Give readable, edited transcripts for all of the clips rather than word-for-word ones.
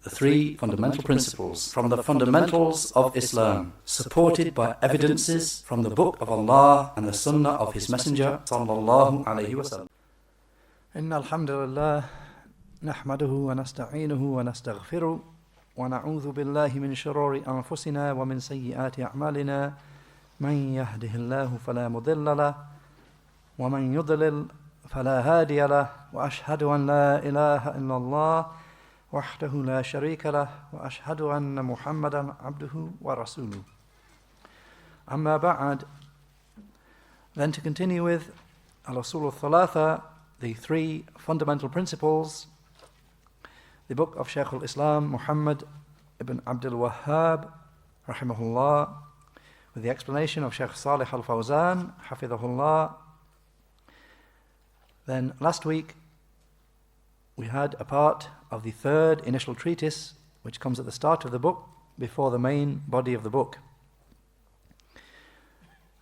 the three fundamental principles from the fundamentals of Islam, supported by evidences from the Book of Allah and the Sunnah of His Messenger sallallahu alayhi wa sallam. Inna alhamdulillah, nahmaduhu wa nasta'inuhu wa nastaghfiruh, wa na'udhu billahi min shururi anfusina wa min sayyiati a'malina, man yahdihillahu fala mudilla lah, wa man yudlil fala hadiya lah, wa ashhadu an la ilaha illallah wahdahu la sharika lah, wa ashhadu anna Muhammadan abduhu wa rasuluh. Amma ba'd. Then to continue with al-usul al-thalatha, the three fundamental principles, the book of Shaykh al-Islam Muhammad ibn Abdul Wahhab rahimahullah, with the explanation of Shaykh Salih al-Fawzan hafidhahullah. Then last week we had a part of the third initial treatise, which comes at the start of the book before the main body of the book.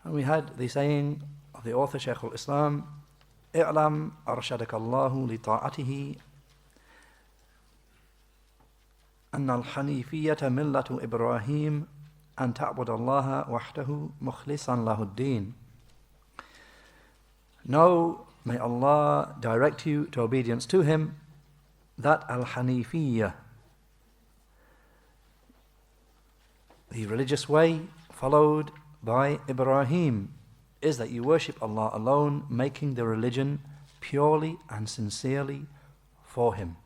And we had the saying of the author Shaykh al-Islam, "I'lam arshadakallahu li ta'atihi anna al-hanifiyyata millatu Ibrahim an ta'bud Allah wahdahu mukhlisan lahu ad-din." Know, may Allah direct you to obedience to Him, that al-Hanifiyya, the religious way followed by Ibrahim, is that you worship Allah alone, making the religion purely and sincerely for Him.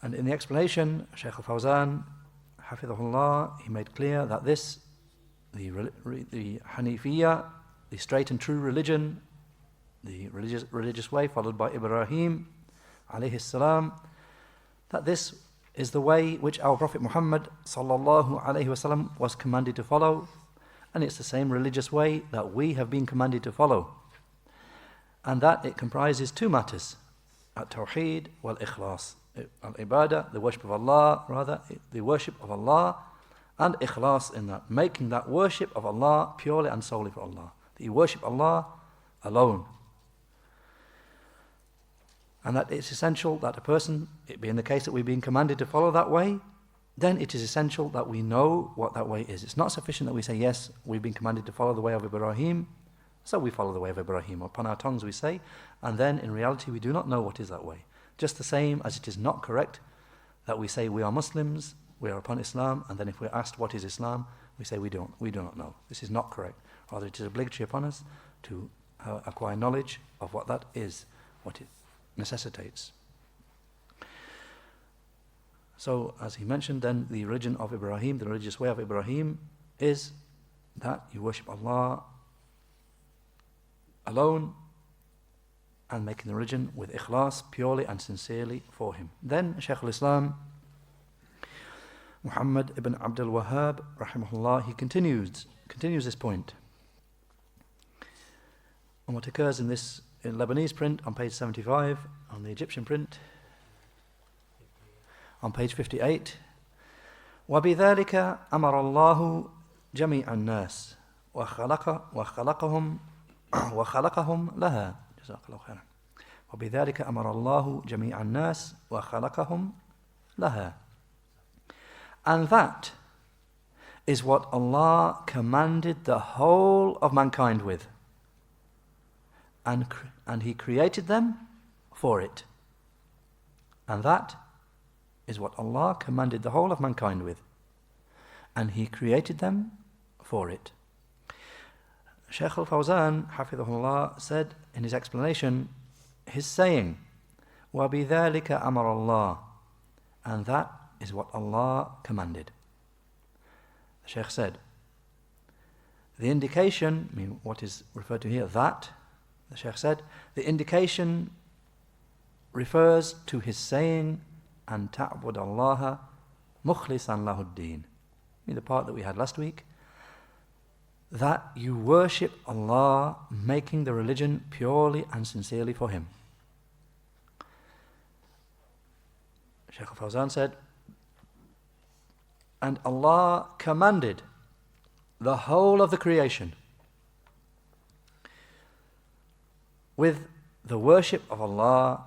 And in the explanation, Shaykh al-Fawzan hafidhahullah, he made clear that this, the Hanifiyya, the straight and true religion, the religious way followed by Ibrahim alayhi salam, that this is the way which our Prophet Muhammad sallallahu alayhi wasallam was commanded to follow, and it's the same religious way that we have been commanded to follow, and that it comprises two matters: at-tawheed wal-ikhlas, al-ibadah, the worship of Allah, the worship of Allah, and ikhlas, in that making that worship of Allah purely and solely for Allah, that you worship Allah alone. And that it's essential that a person, it being the case that we've been commanded to follow that way, then it is essential that we know what that way is. It's not sufficient that we say, yes, we've been commanded to follow the way of Ibrahim, so we follow the way of Ibrahim. Upon our tongues we say, and then in reality we do not know what is that way. Just the same as it is not correct that we say we are Muslims, we are upon Islam, and then if we're asked what is Islam, we say we do not know. This is not correct. Rather, it is obligatory upon us to acquire knowledge of what that is, what it necessitates. So, as he mentioned, then the religion of Ibrahim, the religious way of Ibrahim, is that you worship Allah alone and making the religion with ikhlas, purely and sincerely for Him. Then Shaykh al-Islam Muhammad ibn Abdul Wahhab rahimahullah, he continues this point. And what occurs in this in Lebanese print on page 75, on the Egyptian print on page 58, وَبِذَلِكَ أَمَرَ اللَّهُ جَمِيعَ النَّاسِ وَخَلَقَهُمْ لَهَا. جزاك الله خيرا. وَبِذَلِكَ أَمَرَ اللَّهُ جَمِيعَ النَّاسِ وَخَلَقَهُمْ لَهَا. And that is what Allah commanded the whole of mankind with. And He created them for it. And that is what Allah commanded the whole of mankind with. And He created them for it. Shaykh al-Fawzan hafidhahullah said in his explanation, his saying, وَبِذَلِكَ أَمَرَ اللَّهِ, and that is what Allah commanded. The Shaykh said, the indication, what is referred to here, that, the Shaykh said, the indication refers to his saying, and ta'bud Allah mukhlisan lahu ad-din. The part that we had last week, that you worship Allah, making the religion purely and sincerely for Him. Shaykh al-Fawzan said, and Allah commanded the whole of the creation with the worship of Allah,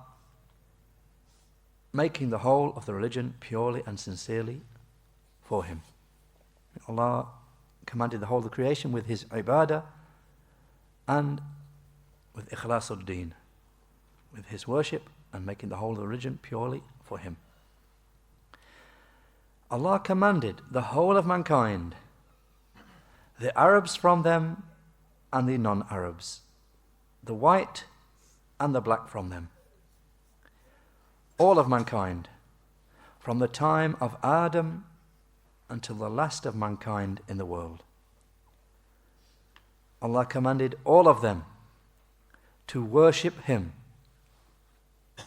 making the whole of the religion purely and sincerely for Him. Allah commanded the whole of the creation with His ibadah and with ikhlasul deen, with His worship and making the whole of the religion purely for Him. Allah commanded the whole of mankind, the Arabs from them and the non-Arabs, the white and the black from them, all of mankind, from the time of Adam until the last of mankind in the world. Allah commanded all of them to worship Him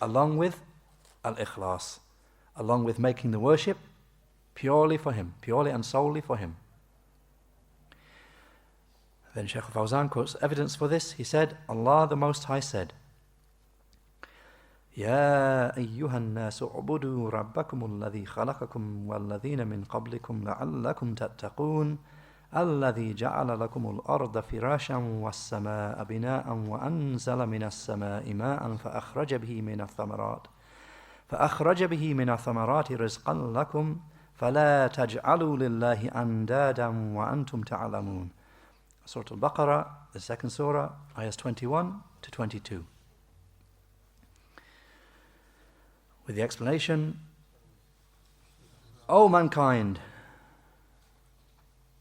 along with al-ikhlas, along with making the worship purely for Him, purely and solely for Him. Then Shaykh Fawzan quotes evidence for this. He said, Allah the Most High said, يا أيها الناس اعبدوا ربكم الذي خلقكم والذين من قبلكم لعلكم تتقون الذي جعل لكم الأرض فراشا والسماء بناء وأنزل من السماء ماء فأخرج به من الثمرات رزقا لكم فلا تجعلوا لله أندادا وأنتم تعلمون. Surah Al-Baqarah, the second surah, ayahs 21 to 22. With the explanation, O mankind,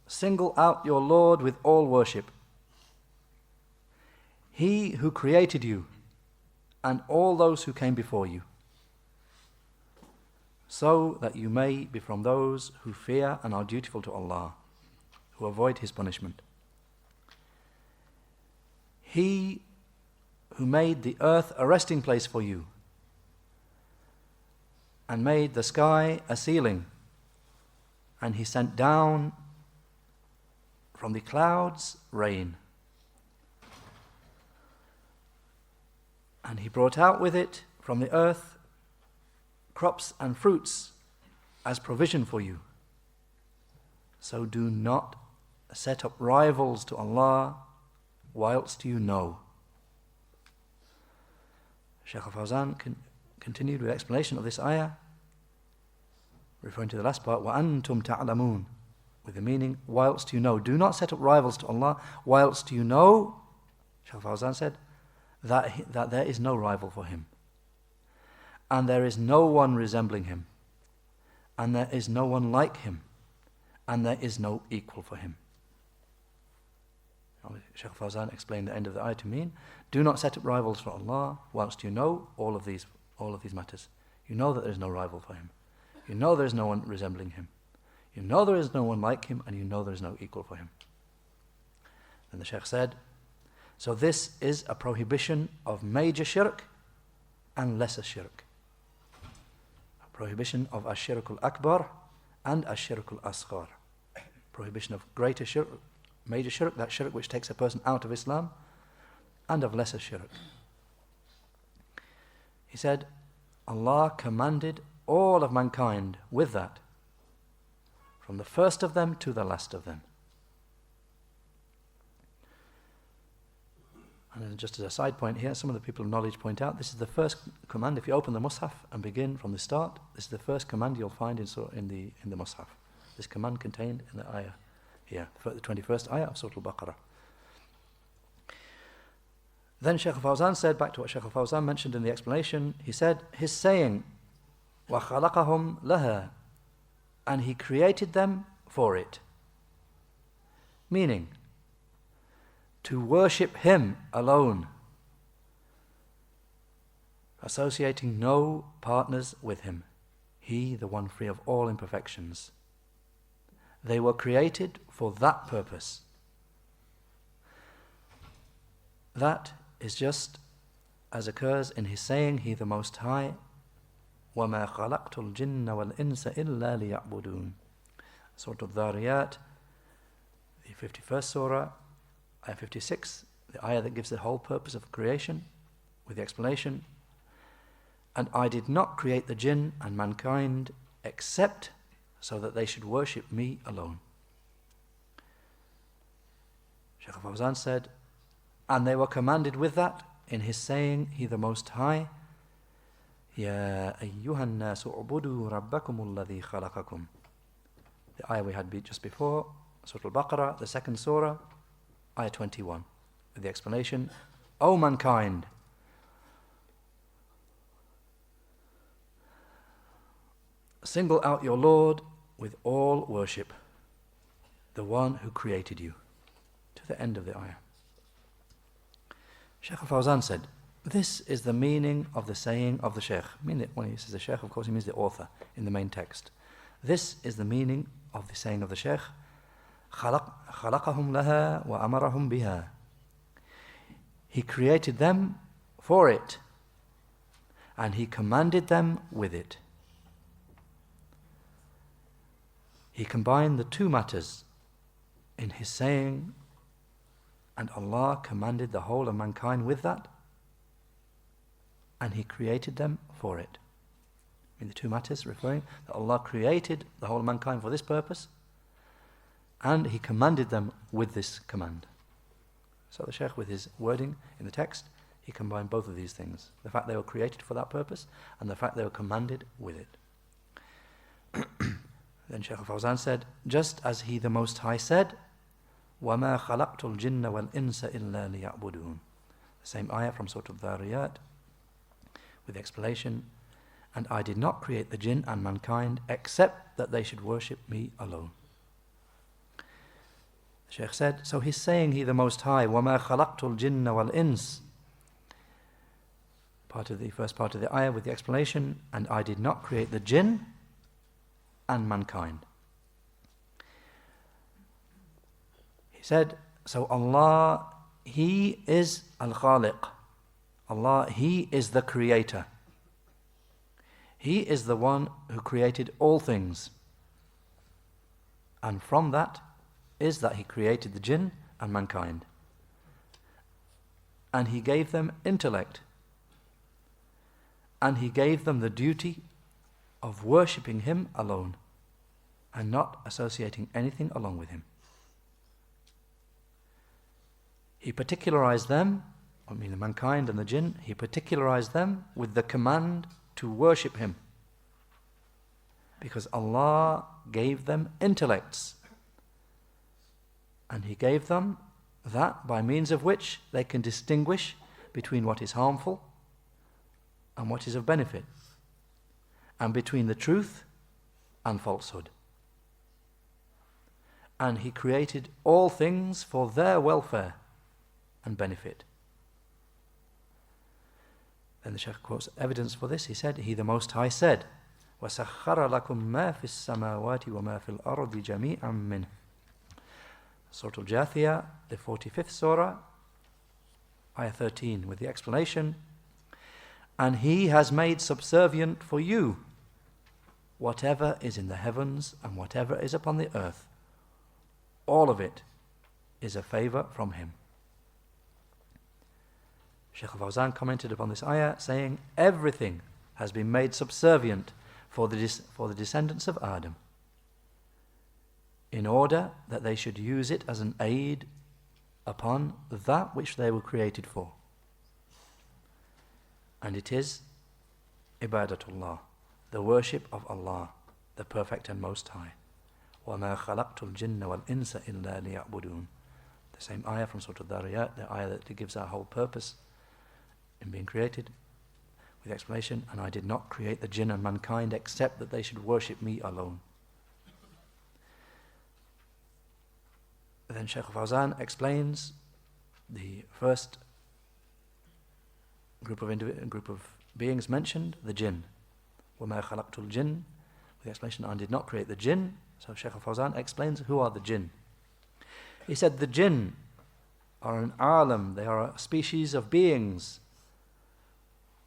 single out your Lord with all worship. He who created you and all those who came before you, so that you may be from those who fear and are dutiful to Allah, who avoid His punishment. He who made the earth a resting place for you and made the sky a ceiling, and He sent down from the clouds rain, and He brought out with it from the earth crops and fruits as provision for you. So do not set up rivals to Allah whilst you know. Shaykh Fawzan continued with explanation of this ayah, referring to the last part, وَأَنْتُمْ تَعْلَمُونَ, with the meaning, whilst you know. Do not set up rivals to Allah whilst you know, Shaykh Fawzan said, that there is no rival for Him, and there is no one resembling Him, and there is no one like Him, and there is no equal for Him. Shaykh Fawzan explained the end of the ayah to mean, do not set up rivals for Allah whilst you know all of these matters. You know that there is no rival for Him. You know there is no one resembling Him. You know there is no one like Him, and you know there is no equal for Him. Then the Shaykh said, so this is a prohibition of major shirk and lesser shirk. A prohibition of ash-shirk al-akbar and ash-shirk al-asghar. Prohibition of greater shirk, major shirk, that shirk which takes a person out of Islam, and of lesser shirk. He said, Allah commanded all of mankind with that, from the first of them to the last of them. And just as a side point here, some of the people of knowledge point out, this is the first command. If you open the Mus'haf and begin from the start, this is the first command you'll find in the Mus'haf. This command contained in the ayah here, the 21st ayah of Surah Al-Baqarah. Then Shaykh Fawzan said, back to what Shaykh Fawzan mentioned in the explanation, he said, his saying, وَخَلَقَهُمْ لَهَا, and He created them for it. Meaning, to worship Him alone, associating no partners with Him, He the one free of all imperfections. They were created for that purpose. That is just as occurs in His saying, He the Most High, وَمَا خَلَقْتُ الْجِنَّ وَالْإِنسَ إِلَّا لِيَعْبُدُونَ. Surah Al-Dhariyat, the 51st surah, ayah 56, the ayah that gives the whole purpose of creation, with the explanation, and I did not create the jinn and mankind except so that they should worship me alone. Shaykh Fawzan said, and they were commanded with that in His saying, He the Most High, يا أيها الناس اعبدوا ربكم الذي خلقكم. The ayah we had just before, Surah Al-Baqarah, the second surah, ayah 21, with the explanation, O mankind, single out your Lord with all worship, the one who created you. To the end of the ayah. Shaykh al-Fawzan said, this is the meaning of the saying of the Shaykh. When he says the Shaykh, of course, he means the author in the main text. This is the meaning of the saying of the Shaykh. خَلَقَهُمْ لَهَا وَأَمَرَهُمْ بِهَا. He created them for it, and He commanded them with it. He combined the two matters in His saying, and Allah commanded the whole of mankind with that, and He created them for it. In the two matters referring that Allah created the whole of mankind for this purpose, and He commanded them with this command. So the Shaykh, with his wording in the text, he combined both of these things. The fact they were created for that purpose, and the fact they were commanded with it. Then Shaykh al-Fawzan said, just as He the Most High said, وَمَا خَلَقْتُ الْجِنَّ وَالْإِنسَ إِلَّا لِيَعْبُدُونَ. The same ayah from Surah Al-Dhariyat, with the explanation, and I did not create the jinn and mankind except that they should worship me alone. The Shaykh said, so he's saying He the Most High, وَمَا خَلَقْتُ الْجِنَّ وَالْإِنسِ, the first part of the ayah with the explanation, and I did not create the jinn and mankind. He said, so Allah, He is Al-Khaliq. Allah, He is the Creator. He is the one who created all things. And from that is that He created the jinn and mankind. And He gave them intellect. And He gave them the duty of worshipping Him alone and not associating anything along with Him. He particularized them, the mankind and the jinn, He particularized them with the command to worship Him, because Allah gave them intellects, and He gave them that by means of which they can distinguish between what is harmful and what is of benefit, and between the truth and falsehood. And He created all things for their welfare and benefit. Then the Shaykh quotes evidence for this. He said, He the Most High said, وَسَخَّرَ لَكُم مَا فِي السَّمَاوَاتِ وَمَا فِي الْأَرْضِ جَمِيعًا مِّنْهُ. Surah Al-Jathiyah, the 45th surah, ayah 13, with the explanation, and He has made subservient for you whatever is in the heavens and whatever is upon the earth. All of it is a favor from Him. Shaykh al-Fawzan commented upon this ayah, saying, everything has been made subservient for the descendants of Adam, in order that they should use it as an aid upon that which they were created for. And it is ibadatullah, the worship of Allah, the Perfect and Most High. وَمَا خَلَقْتُ الْجِنَّ وَالْإِنسَ إِلَّا لِيَعْبُدُونَ. The same ayah from Surah Al-Dhariyat, the ayah that gives our whole purpose in being created, with explanation, and I did not create the jinn and mankind except that they should worship me alone. Then Shaykh al-Fawzan explains the first group of beings mentioned, the jinn. وَمَا خَلَقْتُ الْجِنَّ, with the explanation, I did not create the jinn. So Shaykh al-Fawzan explains who are the jinn. He said the jinn are an alam, they are a species of beings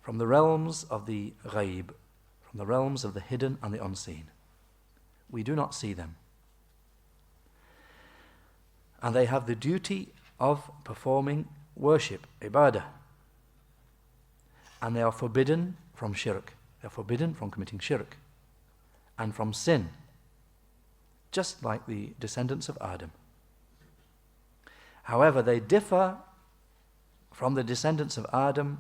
from the realms of the ghaib, from the realms of the hidden and the unseen. We do not see them. And they have the duty of performing worship, ibadah. And they are forbidden from shirk. They are forbidden from committing shirk and from sin, just like the descendants of Adam. However, they differ from the descendants of Adam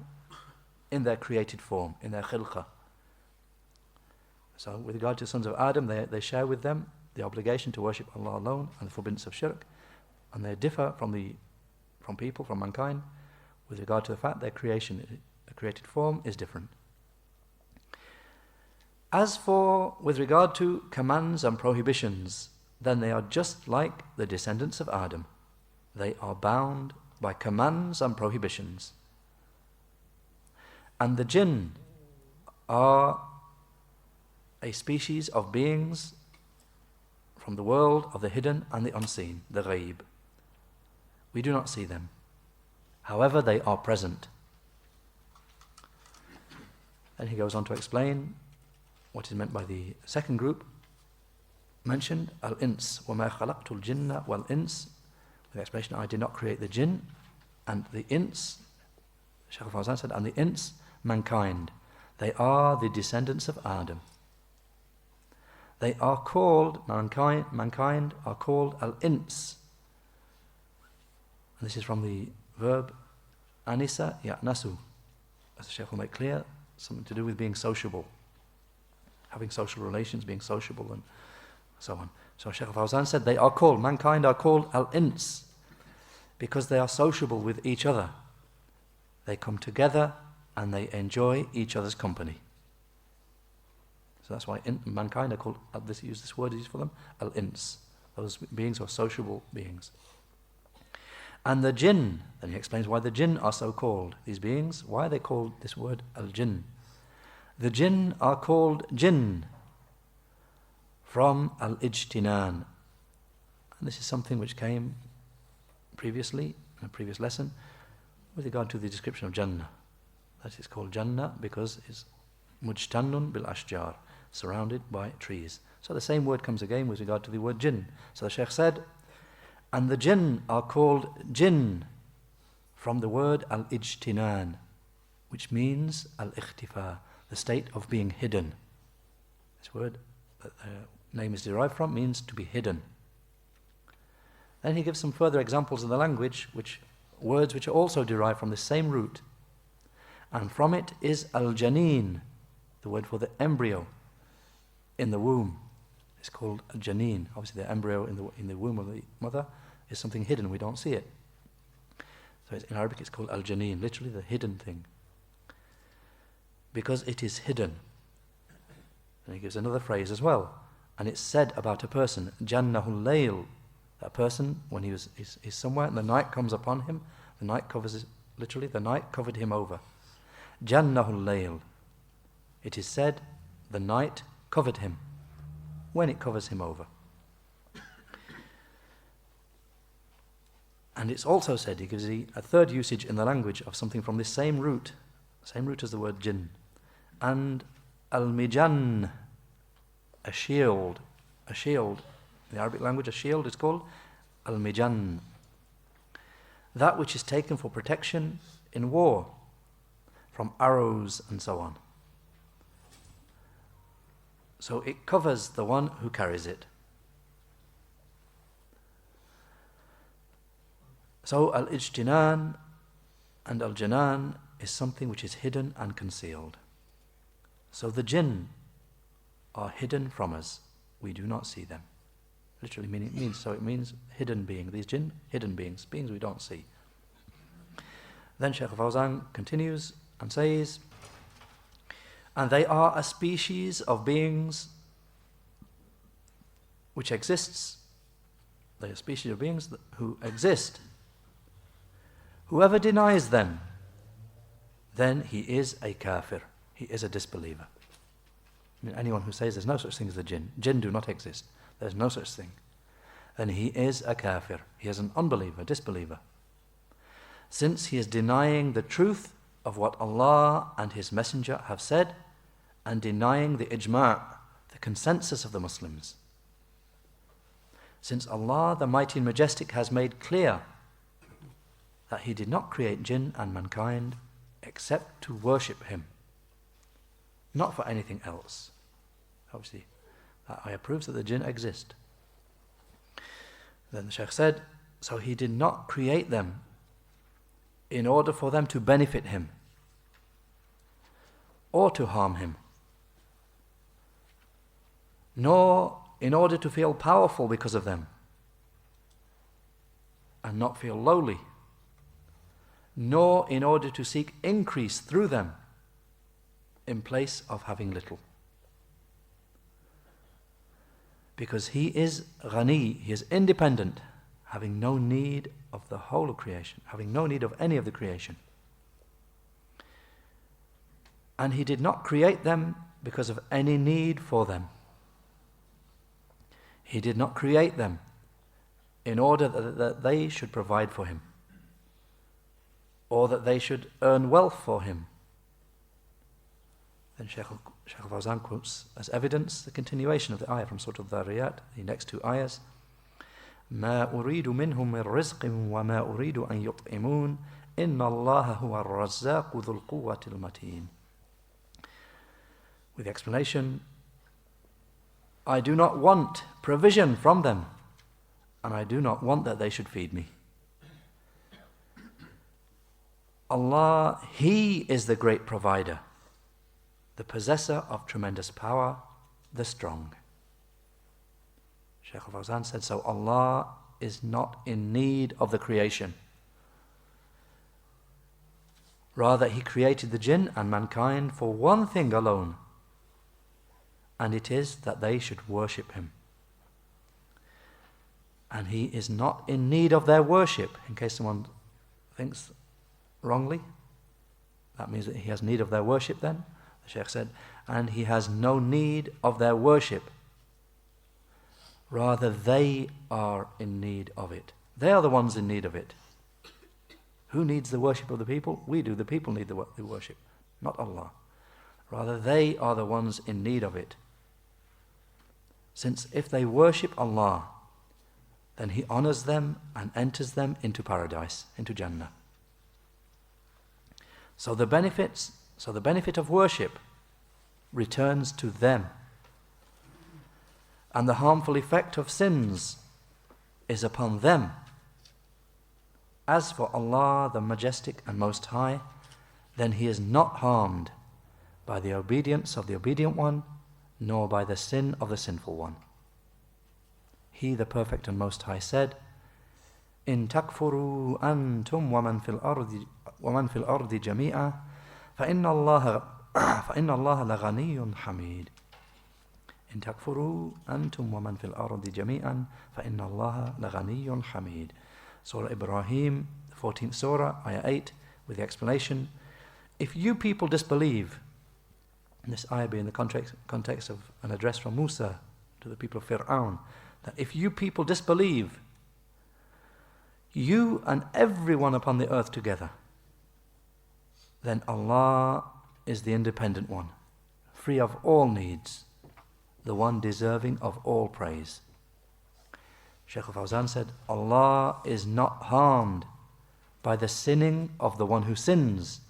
in their created form, in their khilqah, So with regard to the sons of Adam, they share with them the obligation to worship Allah alone and the forbiddance of shirk, and they differ from people, from mankind, with regard to the fact their creation, a created form, is different. As for with regard to commands and prohibitions, then they are just like the descendants of Adam. They are bound by commands and prohibitions. And the jinn are a species of beings from the world of the hidden and the unseen, the ghaib. We do not see them. However, they are present. And he goes on to explain what is meant by the second group mentioned, al-ins, وَمَا خَلَقْتُ الْجِنَّ وَالْإِنس, with the explanation, I did not create the jinn and the ins. Shaykh al-Fawzan said, and the ins, mankind. They are the descendants of Adam. They are called, mankind are called al-ins. And this is from the verb anisa ya'nasu. As the Shaykh will make clear, something to do with being sociable, having social relations, being sociable and so on. So Shaykh al-Fawzan said they are called, mankind are called al-ins, because they are sociable with each other. They come together and they enjoy each other's company. So that's why mankind are called, use this word used for them, al-ins. Those beings are sociable beings. And the jinn, then he explains why the jinn are so called. These beings, why are they called this word al-jinn? The jinn are called jinn from al-ijtinan. And this is something which came previously, in a previous lesson, with regard to the description of Jannah. That is called Jannah because it's mujtannun bil ashjar, surrounded by trees. So the same word comes again with regard to the word jinn. So the Shaykh said, and the jinn are called jinn from the word al-ijtinan, which means al-ikhtifa, the state of being hidden. This word that the name is derived from means to be hidden. Then he gives some further examples in the language, words which are also derived from the same root. And from it is al-janeen, the word for the embryo in the womb. It's called al-janeen. Obviously the embryo in the womb of the mother is something hidden, we don't see it. So in Arabic it's called al-janeen, literally the hidden thing. Because it is hidden. And he gives another phrase as well. And it's said about a person, jannahul layl. That person, when he's somewhere and the night comes upon him, the night covers, literally the night covered him over. Jannahul layl. It is said the night covered him when it covers him over. And it's also said, he gives a third usage in the language of something from this same root as the word jinn. And al-mijan, a shield. In the Arabic language, a shield is called al-mijan. That which is taken for protection in war, from arrows and so on. So it covers the one who carries it. So al-ijtinan and al-janan is something which is hidden and concealed. So the jinn are hidden from us. We do not see them. Literally it means hidden being. These jinn, hidden beings we don't see. Then Shaykh al-Fawzan continues and says, and they are a species of beings which exists. They are a species of beings who exist. Whoever denies them, then he is a kafir. He is a disbeliever. I mean, anyone who says there's no such thing as the jinn do not exist, there's no such thing, then he is a kafir. He is an unbeliever, disbeliever. Since he is denying the truth of what Allah and His Messenger have said and denying the ijma', the consensus of the Muslims. Since Allah, the Mighty and Majestic, has made clear that He did not create jinn and mankind except to worship Him, not for anything else. Obviously, that ayah proves that the jinn exist. Then the Shaykh said, so He did not create them in order for them to benefit Him or to harm Him. nor in order to feel powerful because of them and not feel lowly, nor in order to seek increase through them in place of having little. Because he is ghani, he is independent, having no need of the whole of creation, having no need of any of the creation. And he did not create them because of any need for them. He did not create them in order that they should provide for him, or that they should earn wealth for him. Then Shaykh al-Fawzan quotes as evidence the continuation of the ayah from Surah Al-Dhariyat, the next two ayahs. ما أريد منهم من رزق وما أريد أن يطعمون إن الله هو الرزاق ذو القوة المتين. With the explanation, I do not want provision from them, and I do not want that they should feed me. Allah, He is the great provider, the possessor of tremendous power, the strong. Shaykh al-Fawzan said, so Allah is not in need of the creation. Rather, He created the jinn and mankind for one thing alone, and it is that they should worship Him. And He is not in need of their worship. In case someone thinks wrongly, that means that He has need of their worship then. The Shaykh said, and He has no need of their worship. Rather, they are in need of it. They are the ones in need of it. Who needs the worship of the people? We do. The people need the worship, not Allah. Rather, they are the ones in need of it. Since if they worship Allah, then He honors them and enters them into paradise, into Jannah. So the benefit of worship returns to them. And the harmful effect of sins is upon them. As for Allah, the Majestic and Most High, then He is not harmed by the obedience of the obedient one, nor by the sin of the sinful one. He, the Perfect and Most High, said, إن تكفروا أنتم ومن في الأرض جميعا فإن الله لغني حميد. إن تكفروا أنتم ومن في الأرض جميعا فإن الله لغني حميد. Surah Ibrahim, the 14th Surah, Ayah 8, with the explanation, if you people disbelieve, and this ayah being in the context of an address from Musa to the people of Fir'aun, that if you people disbelieve, you and everyone upon the earth together, then Allah is the independent one, free of all needs, the one deserving of all praise. Shaykh al-Fawzan said, Allah is not harmed by the sinning of the one who sins,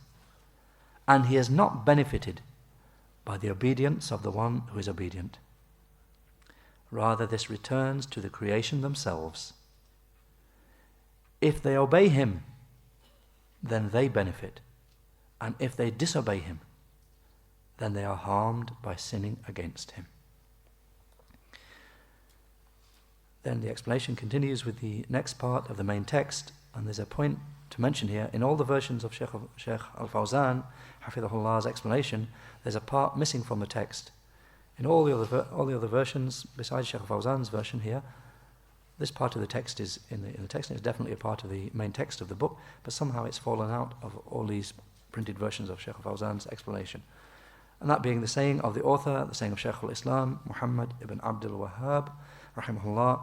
and He is not benefited by the obedience of the one who is obedient. Rather, this returns to the creation themselves. If they obey Him, then they benefit, and if they disobey Him, then they are harmed by sinning against Him. Then the explanation continues with the next part of the main text, and there's a point to mention here. In all the versions of Shaykh al-Fawzan, Hafidhahullah's explanation, there's a part missing from the text. In all the other versions, besides Shaykh al-Fawzan's version here, this part of the text is in the text, and it's definitely a part of the main text of the book, but somehow it's fallen out of all these printed versions of Shaykh al-Fawzan's explanation. And that being the saying of the author, the saying of Shaykh al-Islam, Muhammad ibn Abdul Wahhab, rahimahullah,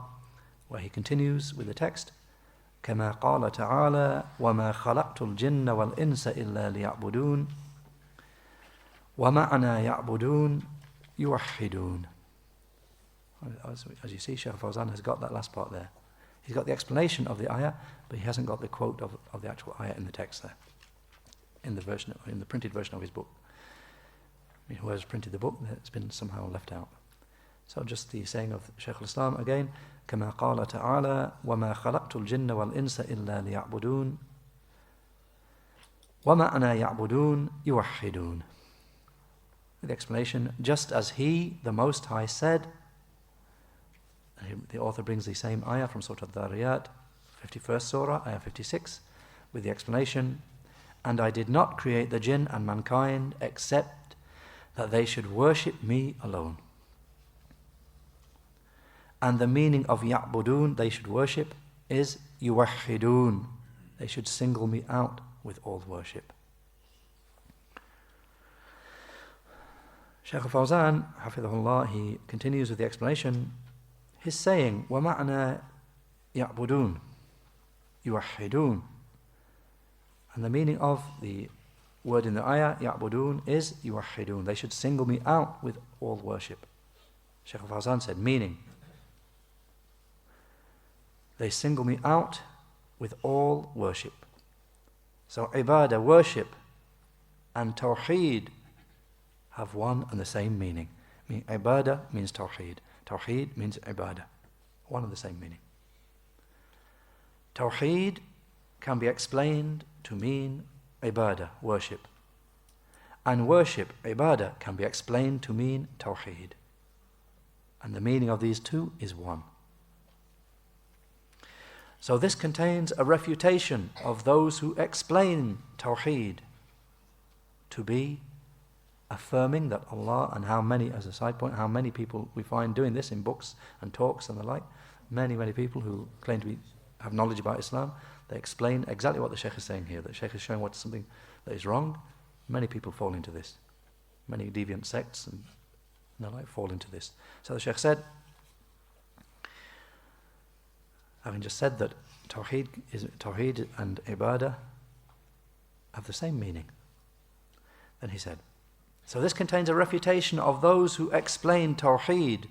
where he continues with the text, كما قال تعالى وما خلقت الجن والإنس إلا ليعبدون ومعنى يعبدون يوحدون. As you see, Shaykh Fawzan has got that last part there. He's got the explanation of the ayah, but he hasn't got the quote of the actual ayah in the text there, in the printed version of his book. I mean, whoever's printed the book, it's been somehow left out. So just the saying of Shaykh al-Islam again, كما قال تعالى وما خلقت الجن والإنس إلا ليعبدون ومعنى يعبدون يوحدون. With the explanation, just as He, the Most High, said, The author brings the same ayah from Surah Al-Dhariyat, 51st Surah, ayah 56, with the explanation, "And I did not create the jinn and mankind except that they should worship me alone." And the meaning of ya'budun, they should worship, is yuwahhidun. They should single me out with all worship. Shaykh al-Fawzan, hafidhahullah, he continues with the explanation. He's saying, وَمَعْنَا يَعْبُدُونَ يُوَحِّدُونَ. And the meaning of the word in the ayah, يَعْبُدُونَ, is يُوَحِّدُونَ. They should single me out with all worship. Shaykh al-Fawzan said, meaning, they single me out with all worship. So ibadah, worship, and tawheed have one and the same meaning. Ibadah means tawheed. Tawheed means ibadah. One and the same meaning. Tawheed can be explained to mean ibadah, worship. And worship, ibadah, can be explained to mean tawheed. And the meaning of these two is one. So this contains a refutation of those who explain tawheed to be affirming that Allah, and how many, as a side point, how many people we find doing this in books and talks and the like. Many people who claim to have knowledge about Islam, they explain exactly what the Shaykh is saying here. The Shaykh is showing what's something that is wrong. Many people fall into this. Many deviant sects and the like fall into this. So the Shaykh said, having just said that Tawheed and Ibadah have the same meaning, then he said, so this contains a refutation of those who explain Tawheed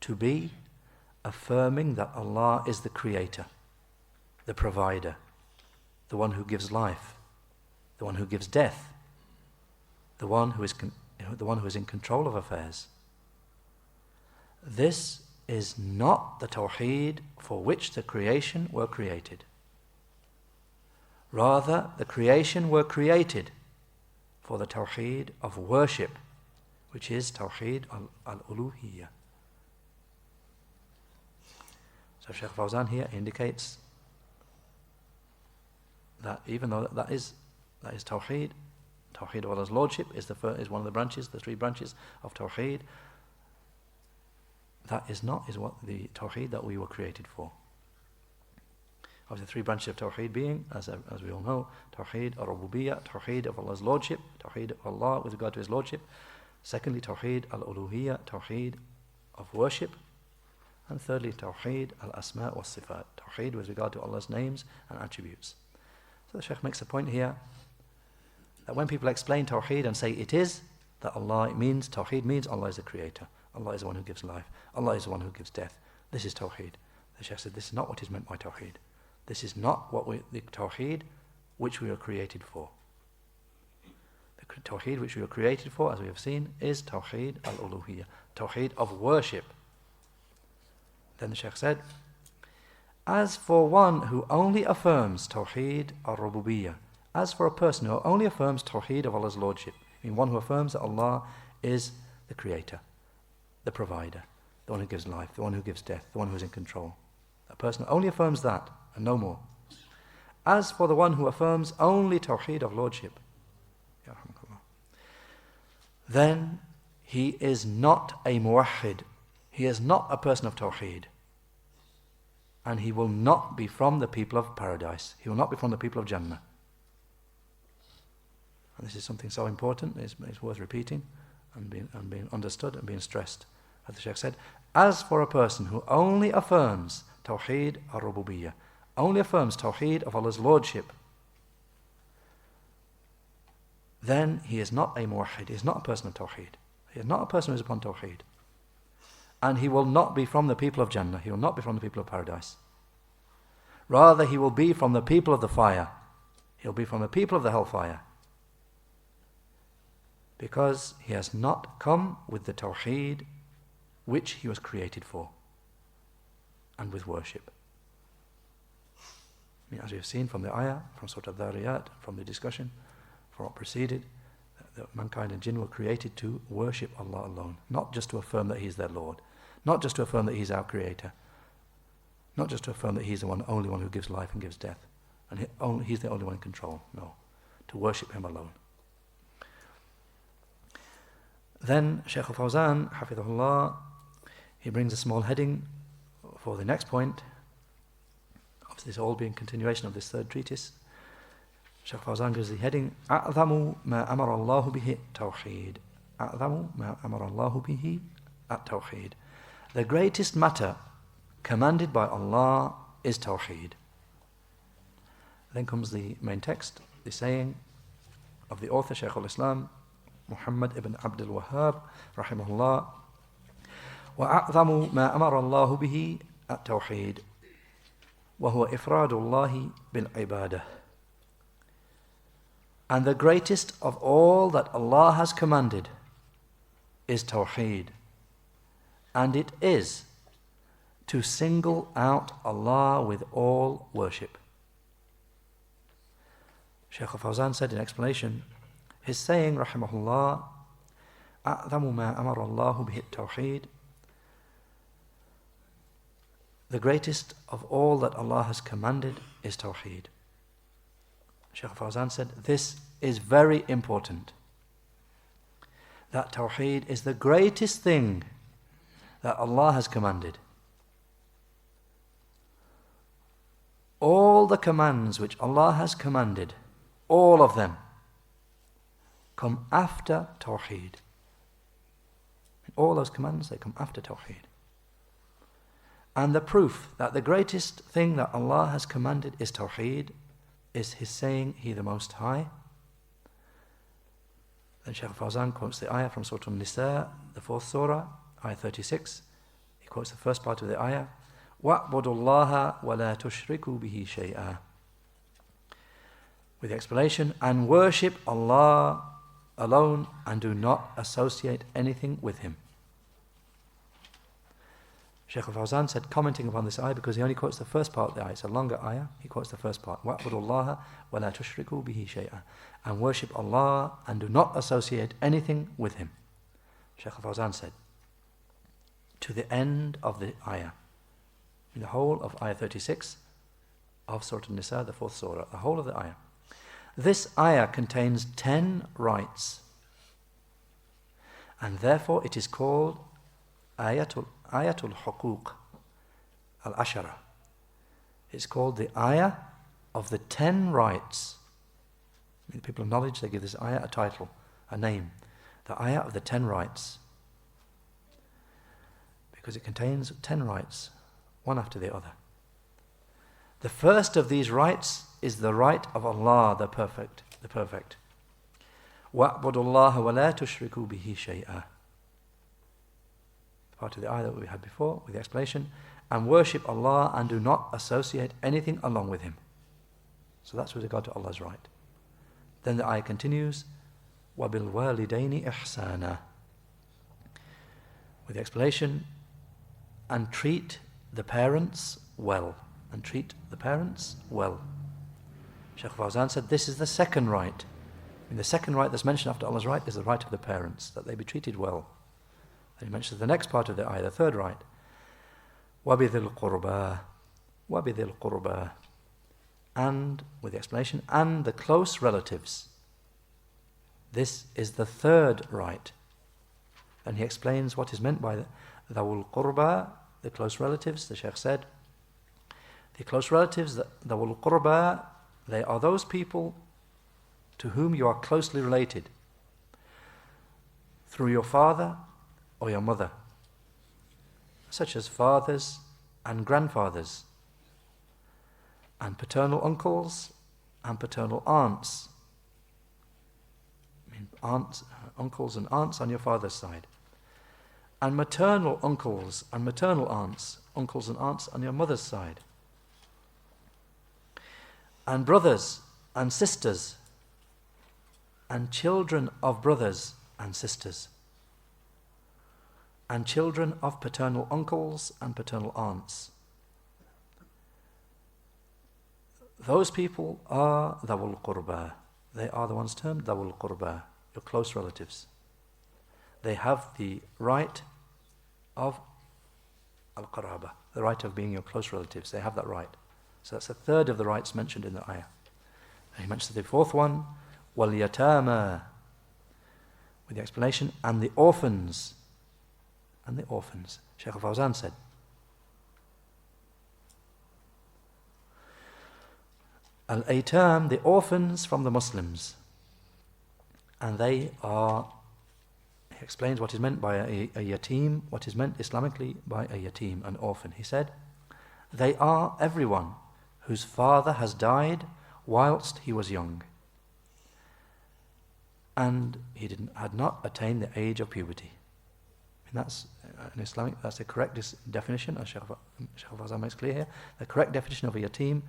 to be affirming that Allah is the creator, the provider, the one who gives life, the one who gives death, the one who is in control of affairs. This is not the Tawheed for which the creation were created. Rather, the creation were created for the Tawheed of worship, which is Tawheed al-Uluhiyyah. So Shaykh Fawzan here indicates that even though that is Tawheed of Allah's Lordship is one of the branches, the three branches of Tawheed, that is what the Tawheed that we were created for. Of the three branches of Tawheed being, as we all know, Tawheed al-Rububiyyah, Tawheed of Allah's Lordship, Tawheed of Allah with regard to His Lordship. Secondly, Tawheed al-Uluhiyyah, Tawheed of worship. And thirdly, Tawheed al-Asma' wa Sifat, Tawheed with regard to Allah's names and attributes. So the Shaykh makes a point here that when people explain Tawheed and say it is, that Tawheed means Allah is the creator, Allah is the one who gives life, Allah is the one who gives death. This is Tawheed. The Shaykh said this is not what is meant by Tawheed. This is not the Tawheed which we were created for. The Tawheed which we were created for, as we have seen, is Tawheed al-Uluhiyyah, Tawheed of worship. Then the Shaykh said, as for one who only affirms Tawheed al-Rububiyyah, as for a person who only affirms Tawheed of Allah's Lordship, one who affirms that Allah is the creator, the provider, the one who gives life, the one who gives death, the one who is in control. A person who only affirms that and no more. As for the one who affirms only Tawheed of Lordship, then he is not a muwahhid. He is not a person of Tawheed. And he will not be from the people of paradise. He will not be from the people of Jannah. And this is something so important, it's worth repeating and being understood and being stressed. As the Shaykh said, as for a person who only affirms Tawheed al-Rububiyyah, only affirms Tawheed of Allah's Lordship, then he is not a muwahhid, he is not a person of Tawheed. He is not a person who is upon Tawheed. And he will not be from the people of Jannah, he will not be from the people of paradise. Rather, he will be from the people of the fire. He will be from the people of the hellfire. Because he has not come with the Tawheed which he was created for, and with worship. As we have seen from the ayah, from Surah Al-Dhariyat, from the discussion, from what preceded, that mankind and jinn were created to worship Allah alone, not just to affirm that He is their Lord, Not just to affirm that He's our Creator, not just to affirm that He's the only one who gives life and gives death, and He's the only one in control. No, to worship Him alone. Then Shaykh al-Fawzan, Hafidhullah, he brings a small heading for the next point, of this all being continuation of this third treatise. Shaykh al-Fawzan gives the heading, أعظم ما أمر الله به التوحيد. أعظم ما أمر الله به التوحيد. The greatest matter commanded by Allah is Tawheed. Then comes the main text, the saying of the author, Shaykh al-Islam, Muhammad ibn Abdul Wahhab, rahimahullah, وأعظم ما أمر الله به التوحيد وهو إفراد الله بالعبادة. And the greatest of all that Allah has commanded is Tawheed, and it is to single out Allah with all worship. Shaykh al-Fawzan said in explanation, his saying, rahimahullah, أعظم ما أمر الله به التوحيد, the greatest of all that Allah has commanded is Tawheed. Shaykh al-Fawzan said, this is very important. That Tawheed is the greatest thing that Allah has commanded. All the commands which Allah has commanded, all of them, come after Tawheed. All those commands, they come after Tawheed. And the proof that the greatest thing that Allah has commanded is Tawheed is His saying, He the Most High. Then Shaykh al-Fawzan quotes the ayah from Surah An-Nisa, the 4th surah, ayah 36. He quotes the first part of the ayah, وَاعْبُدُوا اللَّهَ وَلَا تُشْرِكُوا بِهِ شَيْئًا. With the explanation, and worship Allah alone and do not associate anything with Him. Shaykh al-Fawzan said, commenting upon this ayah, because he only quotes the first part of the ayah, it's a longer ayah, he quotes the first part, وَاعْبُدُوا اللَّهَ وَلَا تُشْرِكُوا بِهِ شَيْئًا, and worship Allah and do not associate anything with Him. Shaykh al-Fawzan said, to the end of the ayah, in the whole of ayah 36 of Surah An-Nisa, the 4th surah, the whole of the ayah. This ayah contains 10 rights, and therefore it is called Ayatul Huquq al-Ashara. It's called the ayah of the 10 rights. I mean, the people of knowledge, they give this ayah a title, a name. The ayah of the 10 rights. Because it contains 10 rights, one after the other. The first of these rights is the right of Allah, the perfect. وَاعْبُدُوا اللَّهَ وَلَا تُشْرِكُوا بِهِ شَيْئًا. Part of the ayah that we had before with the explanation, and worship Allah and do not associate anything along with Him. So that's with regard to Allah's right. Then the ayah continues, وَبِالْوَالِدَيْنِ إِحْسَانًا. With the explanation, and treat the parents well. And treat the parents well. Shaykh Fawzan said this is the second right. And the second right that's mentioned after Allah's right is the right of the parents, that they be treated well. Then he mentions the next part of the ayah, the third right. وَبِذِي الْقُرْبَى. And, with the explanation, and the close relatives. This is the third right. And he explains what is meant by the Dawul Qurba, the close relatives. The Shaykh said, the close relatives, the Dawul Qurba, they are those people to whom you are closely related through your father or your mother, such as fathers and grandfathers, and paternal uncles and paternal aunts. I mean, uncles and aunts on your father's side, and maternal uncles and maternal aunts, uncles and aunts on your mother's side, and brothers and sisters, and children of brothers and sisters, and children of paternal uncles and paternal aunts. Those people are Dawul Qurba. They are the ones termed Dawul Qurba, your close relatives. They have the right of al-qaraba, the right of being your close relatives. They have that right. So that's a third of the rights mentioned in the ayah. And he mentions the fourth one, wal-yatama, with the explanation, and the orphans. And the orphans. Shaykh al-Fawzan said, al-aytam, the orphans from the Muslims. And they are, he explains what is meant by a yatim, what is meant Islamically by a yatim, an orphan. He said, they are everyone whose father has died whilst he was young, and he had not attained the age of puberty. And that's in Islamic, that's the correct definition, as Shaykh al-Fawzan makes clear here. The correct definition of a yatim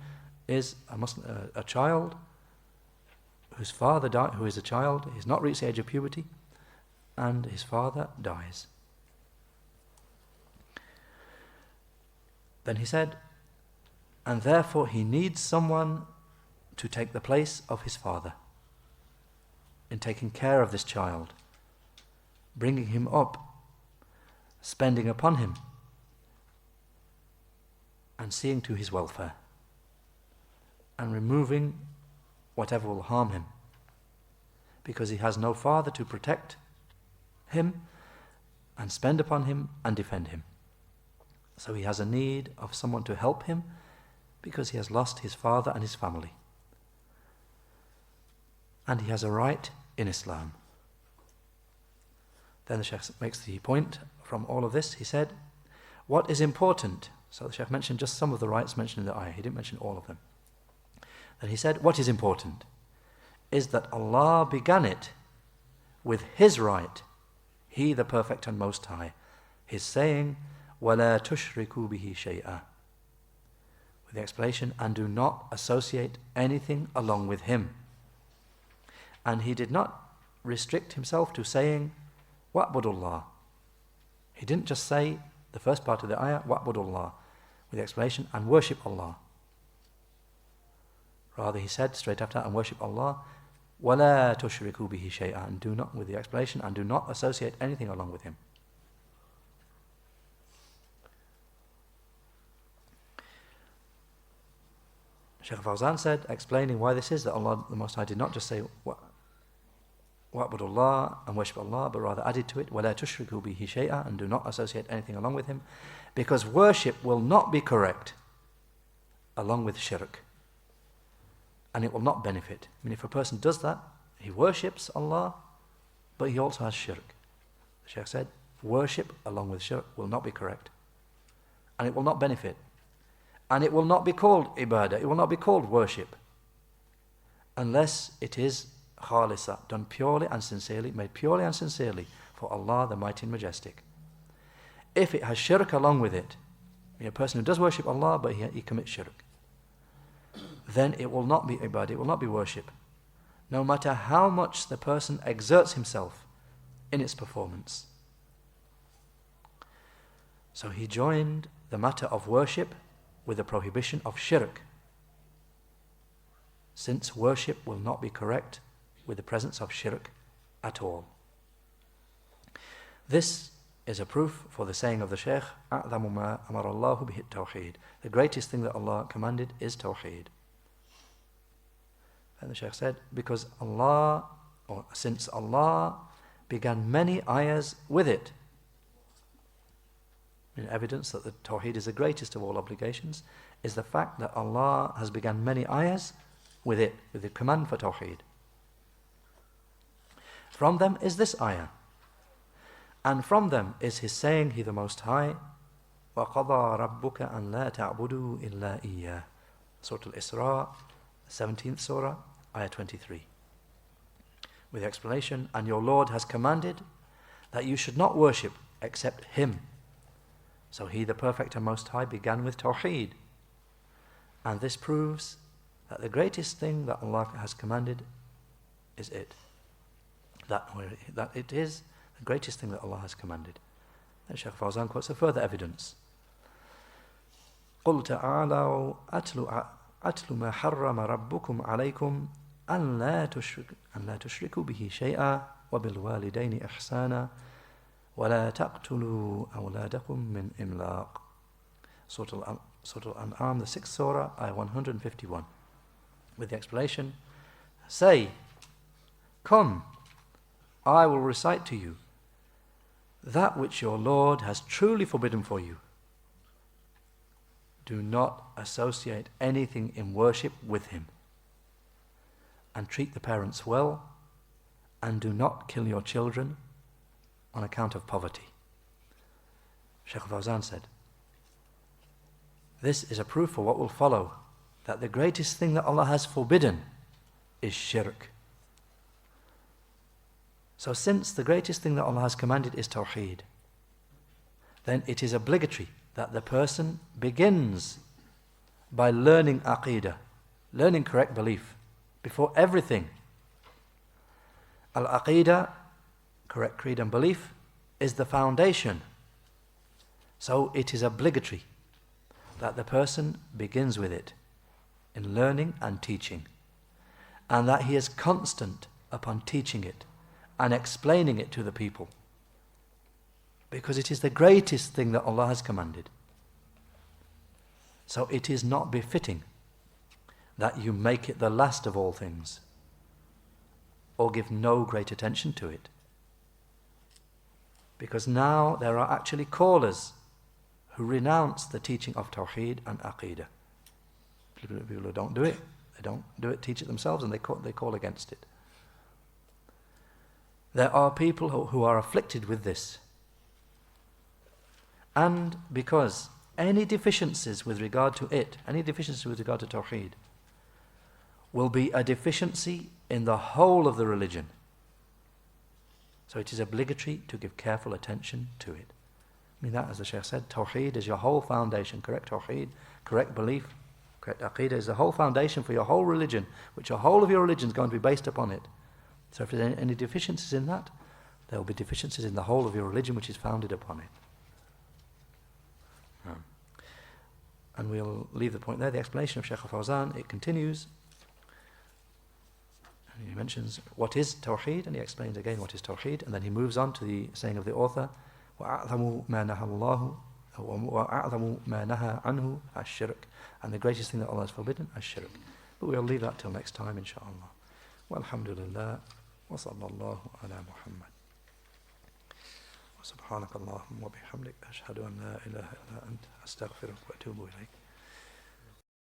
is a child whose father died, who is a child, he's not reached the age of puberty, and his father dies. Then he said, and therefore he needs someone to take the place of his father in taking care of this child, bringing him up, spending upon him, and seeing to his welfare, and removing whatever will harm him, because he has no father to protect him and spend upon him and defend him. So he has a need of someone to help him because he has lost his father and his family. And he has a right in Islam. Then the Shaykh makes the point from all of this. He said, what is important? So the Shaykh mentioned just some of the rights mentioned in the ayah. He didn't mention all of them. Then he said, what is important is that Allah began it with His right, He the Perfect and Most High. His saying, وَلَا تُشْرِكُوا بِهِ شَيْئًا, with the explanation, and do not associate anything along with Him. And He did not restrict Himself to saying, وَأْبُدُوا. He didn't just say the first part of the ayah, وَأْبُدُوا, with the explanation, and worship Allah. Rather, He said straight after that, and worship Allah, وَلَا تُشْرِكُوا بِهِ شَيْئًا, and do not, with the explanation, and do not associate anything along with Him. Shaykh al-Fawzan said, explaining why this is, that Allah the Most High did not just say wa'budullah and worship Allah, but rather added to it, وَلَا تُشْرِكُوا بِهِ شَيْئًا, and do not associate anything along with Him, because worship will not be correct along with shirk, and it will not benefit. I mean, if a person does that, he worships Allah, but he also has shirk. The Shaykh said, worship along with shirk will not be correct, and it will not benefit. And it will not be called ibadah, it will not be called worship, unless it is khalisa, done purely and sincerely, made purely and sincerely for Allah the Mighty and Majestic. If it has shirk along with it, a person who does worship Allah but he commits shirk, then it will not be ibadah, it will not be worship, no matter how much the person exerts himself in its performance. So he joined the matter of worship with the prohibition of shirk, since worship will not be correct with the presence of shirk at all. This is a proof for the saying of the Shaykh, أَعْظَمُ مَا أَمَرَ اللَّهُ بِهِ التَّوْحِيدِ, the greatest thing that Allah commanded is tawheed. And the Shaykh said, because Allah, or since Allah began many ayahs with it, in evidence that the tawheed is the greatest of all obligations is the fact that Allah has begun many ayahs with it, with the command for tawheed. From them is this ayah, and from them is His saying, He the Most High, وَقَضَى رَبُّكَ أَنْ لَا تَعْبُدُوا إِلَّا إِيَّاهُ, Surah Al-Isra, 17th Surah, ayah 23. With the explanation, and your Lord has commanded that you should not worship except Him. So He, the Perfect and Most High, began with tawheed. And this proves that the greatest thing that Allah has commanded is it. That it is the greatest thing that Allah has commanded. Then Shaykh Fawzan quotes a further evidence. قُلْ تَعَالَوْا أَتْلُ مَا حَرَّمَ رَبُّكُمْ عَلَيْكُمْ أَنْ لَا تُشْرِكُوا بِهِ شَيْئًا وَبِالْوَالِدَيْنِ إِحْسَانًا وَلَا تَقْتُلُوا أَوْلَادَكُمْ مِنْ إِمْلَاقٍ. Surah Al-An'am, the 6th surah, ayah 151, with the explanation, say, come, I will recite to you that which your Lord has truly forbidden for you. Do not associate anything in worship with him, and treat the parents well, and do not kill your children on account of poverty. Shaykh Fawzan said, this is a proof for what will follow, that the greatest thing that Allah has forbidden is shirk. So since the greatest thing that Allah has commanded is tawheed, then it is obligatory that the person begins by learning aqeedah, learning correct belief, before everything. Al-aqeedah, correct creed and belief, is the foundation. So it is obligatory that the person begins with it in learning and teaching, and that he is constant upon teaching it and explaining it to the people, because it is the greatest thing that Allah has commanded. So it is not befitting that you make it the last of all things or give no great attention to it, because now there are actually callers who renounce the teaching of Tawheed and Aqeedah. People who don't do it, teach it themselves, and they call against it. There are people who are afflicted with this. And because any deficiencies with regard to it, any deficiencies with regard to Tawheed, will be a deficiency in the whole of the religion. So it is obligatory to give careful attention to it. I mean, that, as the Shaykh said, Tawheed is your whole foundation. Correct Tawheed, correct belief, correct Aqeedah is the whole foundation for your whole religion, which your whole of your religion is going to be based upon it. So if there's any deficiencies in that, there will be deficiencies in the whole of your religion which is founded upon it. And we'll leave the point there, the explanation of Shaykh Fawzan. It continues, and he mentions what is Tawheed, and he explains again what is Tawheed, and then he moves on to the saying of the author, وَأَعْظَمُ مَا نَهَى اللَّهُ وَأَعْظَمُ مَا نَهَى عَنْهُ الشِّرْكُ, and the greatest thing that Allah has forbidden, الشِّرْك. But we'll leave that till next time, inshaAllah. Walhamdulillah, wa sallallahu ala Muhammad. Subhanaka Allahumma wa bihamdik, ashhadu an la ilaha illa ant, astaghfiruka wa atubu ilayk.